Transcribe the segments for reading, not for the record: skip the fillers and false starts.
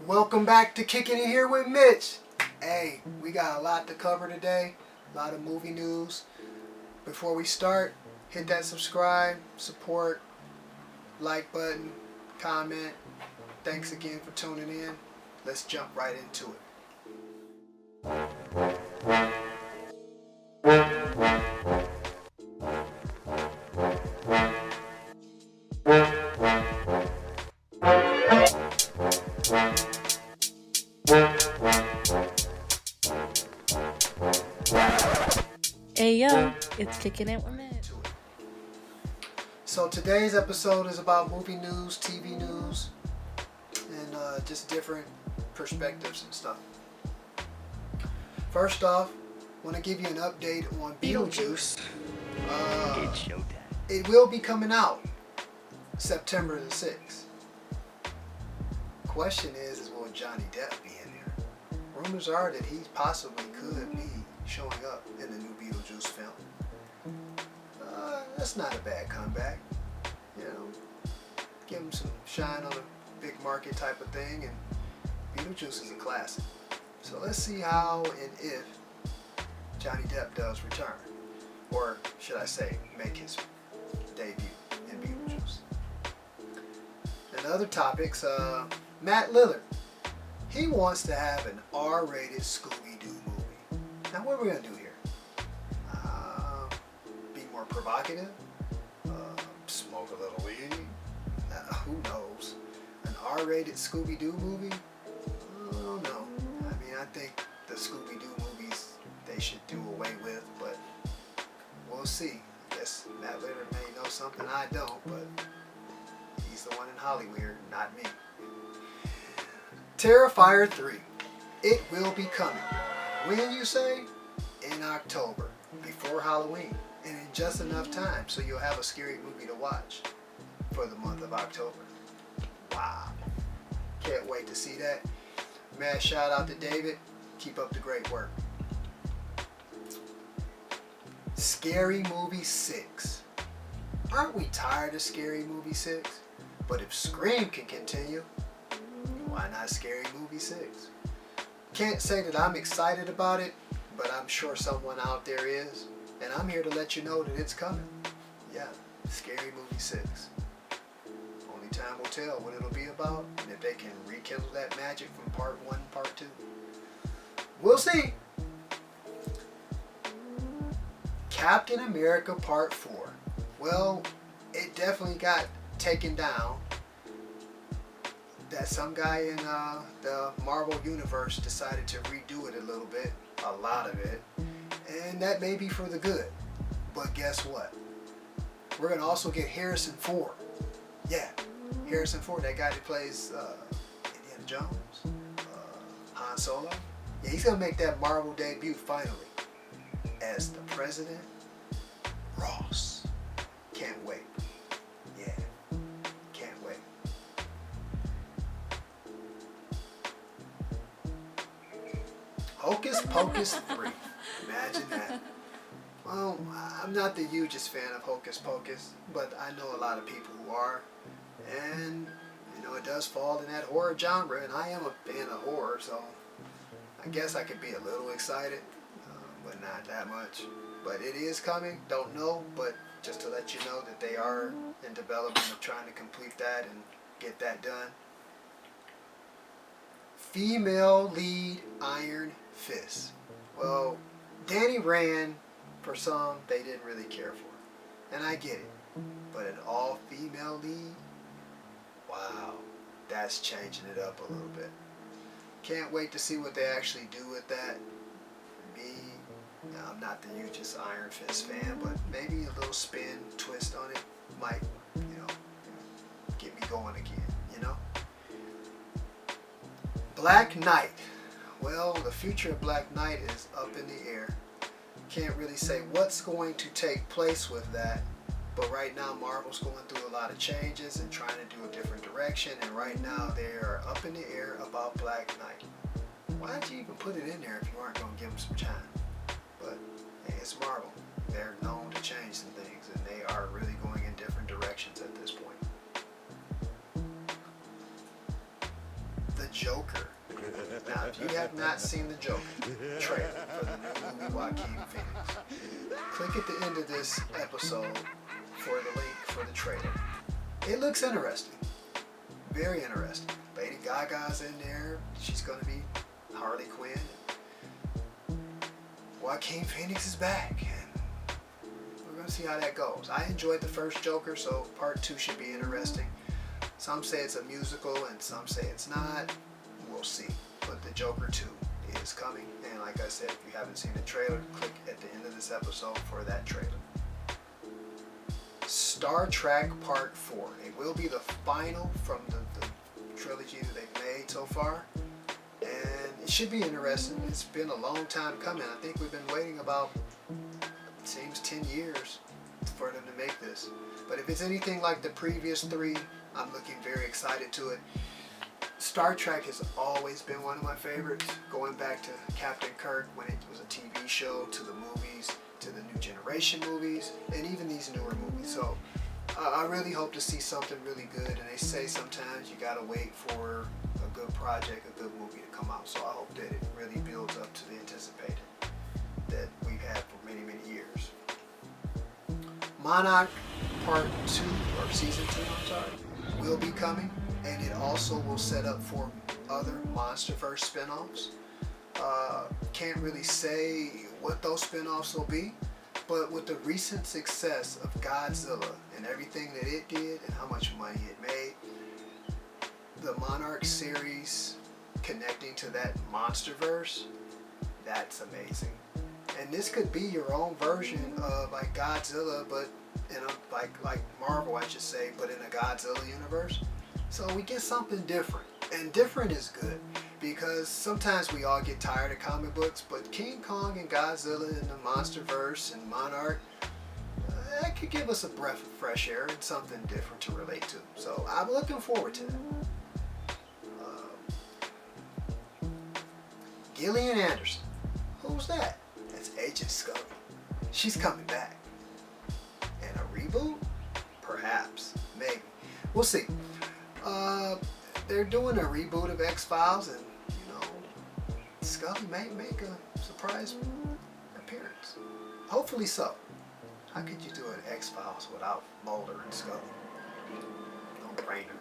Welcome back to Kickin' in here with Mitch. Hey, we got a lot to cover today, a lot of movie news. Before we start, hit that subscribe, support, like button, comment. Thanks again for tuning in. Let's jump right into it. Hey yo, it's Kickin' It with Mitch. So today's episode is about movie news, TV news, and just different perspectives and stuff. First off, want to give you an update on Beetlejuice. It's showtime. It will be coming out September the 6th. Question is will Johnny Depp be in there? Rumors are that he possibly could be showing up in the new Beetlejuice film. That's not a bad comeback. You know, give him some shine on a big market type of thing, and Beetlejuice is a classic. So let's see how and if Johnny Depp does return. Or should I say, make his debut in Beetlejuice. And other topics, Matt Lillard. He wants to have an R-rated Scooby-Doo movie. Now what are we going to do here? Be more provocative? Smoke a little weed? Who knows? An R-rated Scooby-Doo movie? I don't know. I mean, I think the Scooby-Doo movies they should do away with, but we'll see. I guess Matt Lillard may know something I don't, but he's the one in Hollywood, not me. Terrifier 3. It will be coming. When you say? In October, before Halloween, and in just enough time so you'll have a scary movie to watch for the month of October. Wow. Can't wait to see that. Mad shout out to David. Keep up the great work. Scary Movie 6. Aren't we tired of Scary Movie 6? But if Scream can continue, why not Scary Movie 6? Can't say that I'm excited about it, but I'm sure someone out there is. And I'm here to let you know that it's coming. Yeah, Scary Movie 6. Only time will tell what it'll be about and if they can rekindle that magic from part 1 and part 2. We'll see. Captain America Part 4. Well, it definitely got taken down. That some guy in the Marvel Universe decided to redo it a little bit, a lot of it, and that may be for the good. But guess what? We're going to also get Harrison Ford. Yeah, Harrison Ford, that guy that plays Indiana Jones, Han Solo. Yeah, he's going to make that Marvel debut finally as the President Ross. Can't wait. Yeah, can't wait. Hocus Pocus 3. Imagine that. Well, I'm not the hugest fan of Hocus Pocus, but I know a lot of people who are. And, you know, it does fall in that horror genre, and I am a fan of horror, so I guess I could be a little excited, but not that much. But it is coming, don't know, but just to let you know that they are in development of trying to complete that and get that done. Female lead Iron Fist. Well, Danny Rand, for some, they didn't really care for. And I get it. But an all-female lead? Wow. That's changing it up a little bit. Can't wait to see what they actually do with that. I'm not the hugest Iron Fist fan, but maybe a little spin, twist on it might, get me going again, Black Knight. Well, the future of Black Knight is up in the air. Can't really say what's going to take place with that, but right now Marvel's going through a lot of changes and trying to do a different direction, and right now they are up in the air about Black Knight. Why'd you even put it in there if you aren't going to give them some time? But hey, it's Marvel. They're known to change some things, and they are really going in different directions at this point. The Joker. Now, if you have not seen The Joker trailer for the new movie Joaquin Phoenix, click at the end of this episode for the link for the trailer. It looks interesting. Very interesting. Lady Gaga's in there. She's going to be Harley Quinn. Joaquin Phoenix is back. And we're going to see how that goes. I enjoyed the first Joker, so part 2 should be interesting. Some say it's a musical and some say it's not. We'll see. But the Joker 2 is coming. And like I said, if you haven't seen the trailer, click at the end of this episode for that trailer. Star Trek Part 4. It will be the final from the trilogy that they've made so far. And it should be interesting. It's been a long time coming. I think we've been waiting about, it seems, 10 years for them to make this. But if it's anything like the previous 3, I'm looking very excited to it. Star Trek has always been one of my favorites, going back to Captain Kirk when it was a TV show, to the movies, to the New Generation movies, and even these newer movies. So I really hope to see something really good. And they say sometimes you gotta wait for a good project, a good movie to come out. So I hope that it really builds up to the anticipated that we've had for many, many years. Monarch Part 2, or Season 2, I'm sorry, will be coming. And it also will set up for other MonsterVerse spinoffs. Can't really say what those spinoffs will be, but with the recent success of Godzilla and everything that it did and how much money it made, the Monarch series connecting to that MonsterVerse, that's amazing. And this could be your own version of like Godzilla, but in a like Marvel, I should say, but in a Godzilla universe. So we get something different, and different is good because sometimes we all get tired of comic books, but King Kong and Godzilla and the MonsterVerse and Monarch, that could give us a breath of fresh air and something different to relate to. So I'm looking forward to that. Gillian Anderson, who's that? That's Agent Scully. She's coming back. And a reboot? Perhaps, maybe. We'll see. They're doing a reboot of X-Files, and Scully may make a surprise appearance. Hopefully so. How could you do an X-Files without Mulder and Scully? No brainer.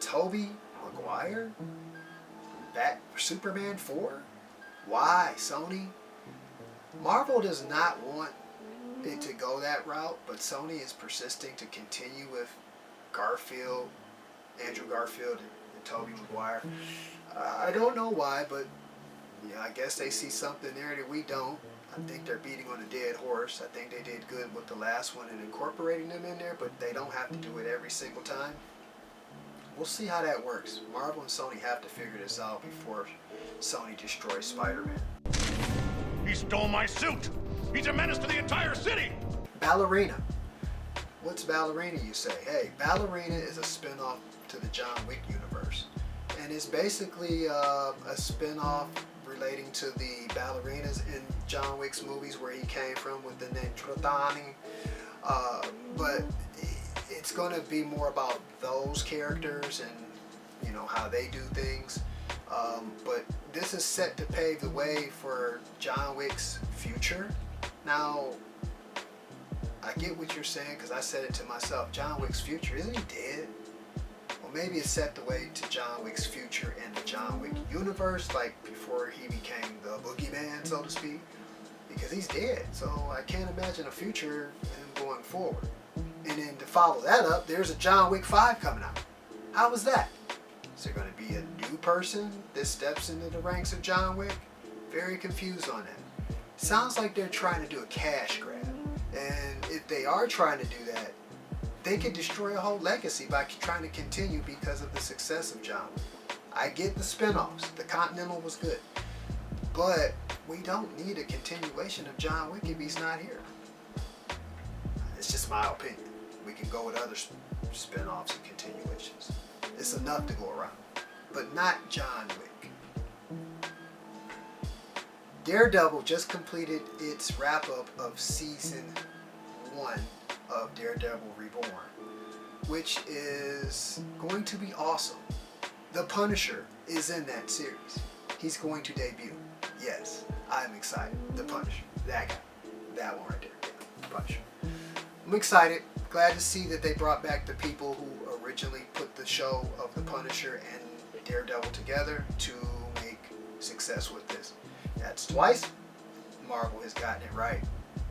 Tobey Maguire? Back for Superman 4? Why, Sony? Marvel does not want it to go that route, but Sony is persisting to continue with Garfield, Andrew Garfield, and Tobey Maguire. I don't know why, but I guess they see something there that we don't. I think they're beating on a dead horse. I think they did good with the last one and incorporating them in there, but they don't have to do it every single time. We'll see how that works. Marvel and Sony have to figure this out before Sony destroys Spider-Man. He stole my suit! He's a menace to the entire city! Ballerina. What's Ballerina, you say? Hey, Ballerina is a spin-off to the John Wick universe. And it's basically a spin-off relating to the ballerinas in John Wick's movies where he came from with the name Trotani. But it's going to be more about those characters and how they do things. But this is set to pave the way for John Wick's future. Now, I get what you're saying because I said it to myself. John Wick's future, isn't he dead? Well, maybe it set the way to John Wick's future in the John Wick universe, like before he became the boogeyman, so to speak, because he's dead. So I can't imagine a future in him going forward. And then to follow that up, there's a John Wick 5 coming out. How was that? Is there going to be a new person that steps into the ranks of John Wick? Very confused on that. Sounds like they're trying to do a cash grab. And if they are trying to do that, they could destroy a whole legacy by trying to continue because of the success of John Wick. I get the spinoffs. The Continental was good. But we don't need a continuation of John Wick if he's not here. It's just my opinion. We can go with other spinoffs and continuations. It's enough to go around. But not John Wick. Daredevil just completed its wrap-up of Season 1 of Daredevil Reborn. which is going to be awesome. The Punisher is in that series. He's going to debut. Yes, I'm excited. The Punisher. That guy. That one right there. Yeah, Punisher. I'm excited. Glad to see that they brought back the people who originally put the show of The Punisher and Daredevil together to make success with this. That's twice Marvel has gotten it right.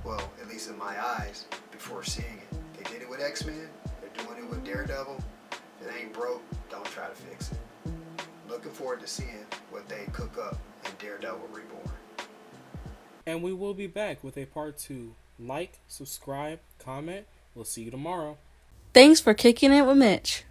Well, at least in my eyes, before seeing it. They did it with X-Men. They're doing it with Daredevil. If it ain't broke, don't try to fix it. Looking forward to seeing what they cook up in Daredevil Reborn. And we will be back with a part 2. Like, subscribe, comment. We'll see you tomorrow. Thanks for kicking it with Mitch.